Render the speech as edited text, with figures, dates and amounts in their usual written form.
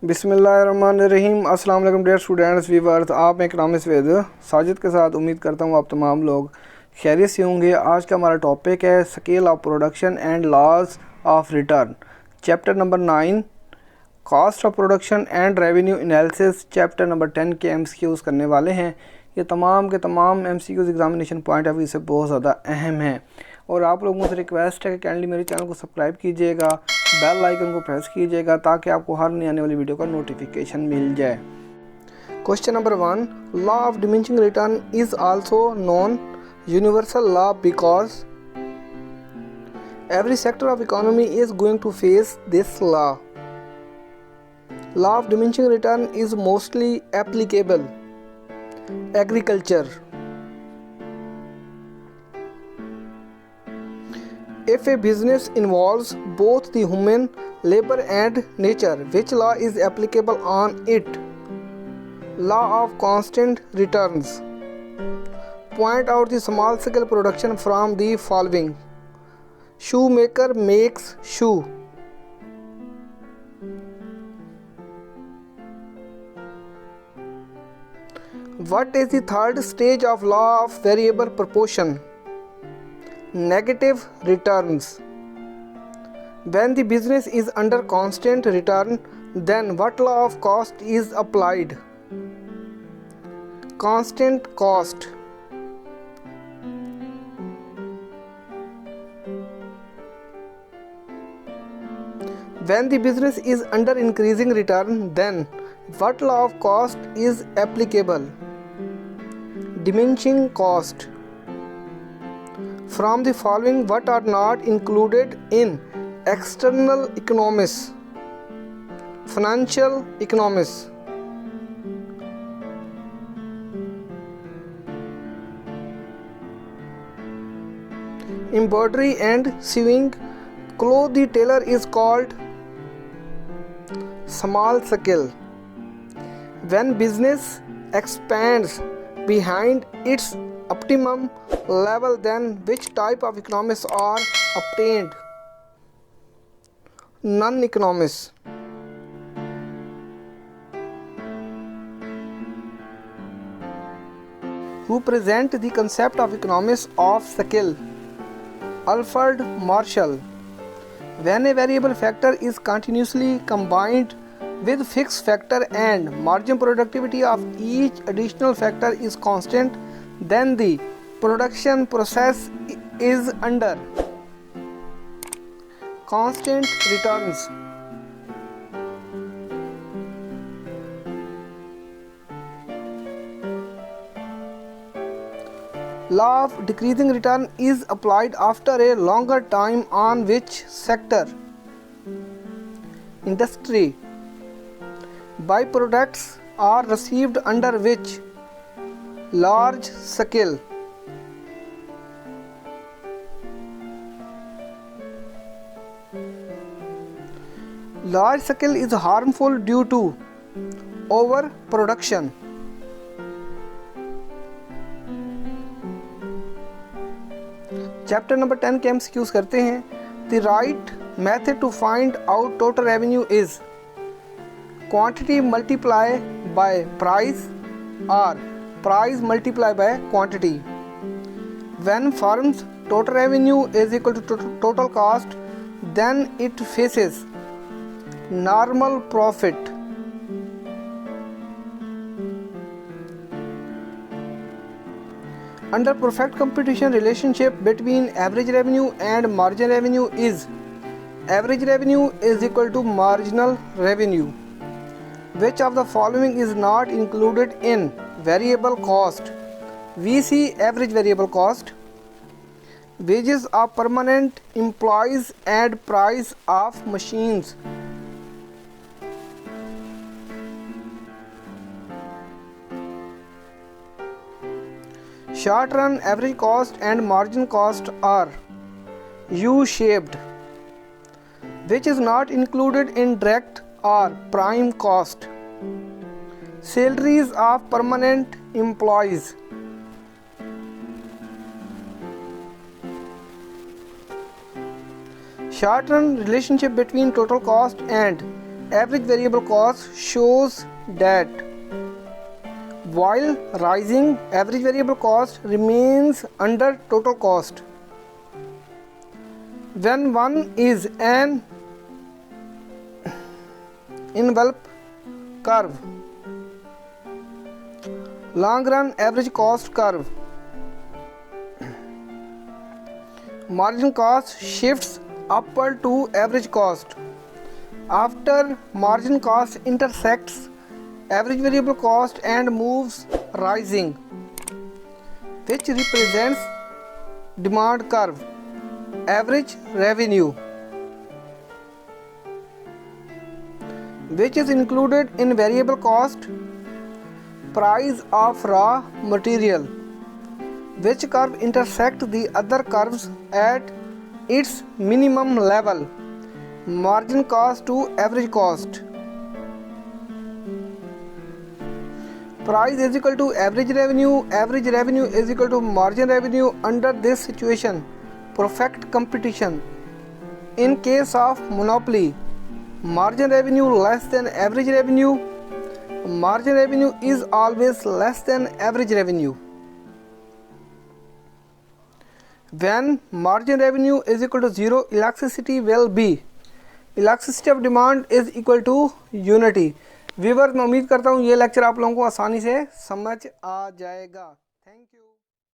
बिस्मिल्लाहिर्रहमानिर्रहीम। अस्सलाम वालेकुम डियर स्टूडेंट्स व्यूअर्स, आप इकनॉमिक्स विद साजिद के साथ। उम्मीद करता हूँ आप तमाम लोग खैरियत से होंगे। आज का हमारा टॉपिक है scale of production and laws of return, chapter number 9, cost of production and revenue analysis. Chapter number 10 के MCQs करने वाले हैं। ये तमाम के तमाम MCQs examination point of view से बहुत ज़्यादा अहम है और आप लोगों से रिक्वेस्ट है कि काइंडली मेरे चैनल को सब्सक्राइब कीजिएगा, बेल आइकन को प्रेस कीजिएगा ताकि आपको हर नई आने वाली वीडियो का नोटिफिकेशन मिल जाए। Question number 1, law of diminishing return is also known universal law because every sector of economy is going to face this law. Law of diminishing return is mostly applicable agriculture. If a business involves both the human labor and nature, which law is applicable on it? Law of constant returns. Point out the small scale production from the following. Shoemaker makes shoe. What is the third stage of law of variable proportion? Negative returns. When the business is under constant return, then what law of cost is applied? Constant cost. When the business is under increasing return, then what law of cost is applicable? Diminishing cost. From the following, what are not included in external economics? Financial economics. Embroidery and sewing. Cloth the tailor is called small scale. When business expands behind its optimum level, then which type of economics are obtained? Non-economics. Who present the concept of economics of scale? Alfred Marshall. When a variable factor is continuously combined with fixed factor and margin productivity of each additional factor is constant, then the production process is under constant returns. Law of decreasing return is applied after a longer time on which sector? Industry. Byproducts are received under which? Large scale. Large scale is harmful due to overproduction. Chapter number 10 के MCQs करते हैं। The right method to find out total revenue is quantity multiply by price और price multiply by quantity. When firms total revenue is equal to total cost, then it faces normal profit. Under perfect competition, relationship between average revenue and margin revenue is average revenue is equal to marginal revenue. Which of the following is not included in variable cost? We see average variable cost. Wages of permanent employees and price of machines. Short run average cost and margin cost are U-shaped. Which is not included in direct or prime cost? Salaries of permanent employees. Short run relationship between total cost and average variable cost shows that while rising, average variable cost remains under total cost. When one is an envelope curve, long run average cost curve, margin cost shifts upward to average cost. After margin cost intersects average variable cost and moves rising, which represents demand curve, average revenue, which is included in variable cost, price of raw material, which curve intersect the other curves at its minimum level, margin cost to average cost. Price is equal to average revenue is equal to margin revenue. Under this situation, perfect competition. In case of monopoly, margin revenue less than average revenue. Margin revenue is always less than average revenue. When margin revenue is equal to 0, elasticity will be, elasticity of demand is equal to unity. Viewers, मैं उम्मीद करता हूँ ये lecture आप लोगों को आसानी से समझ आ जाएगा। Thank you.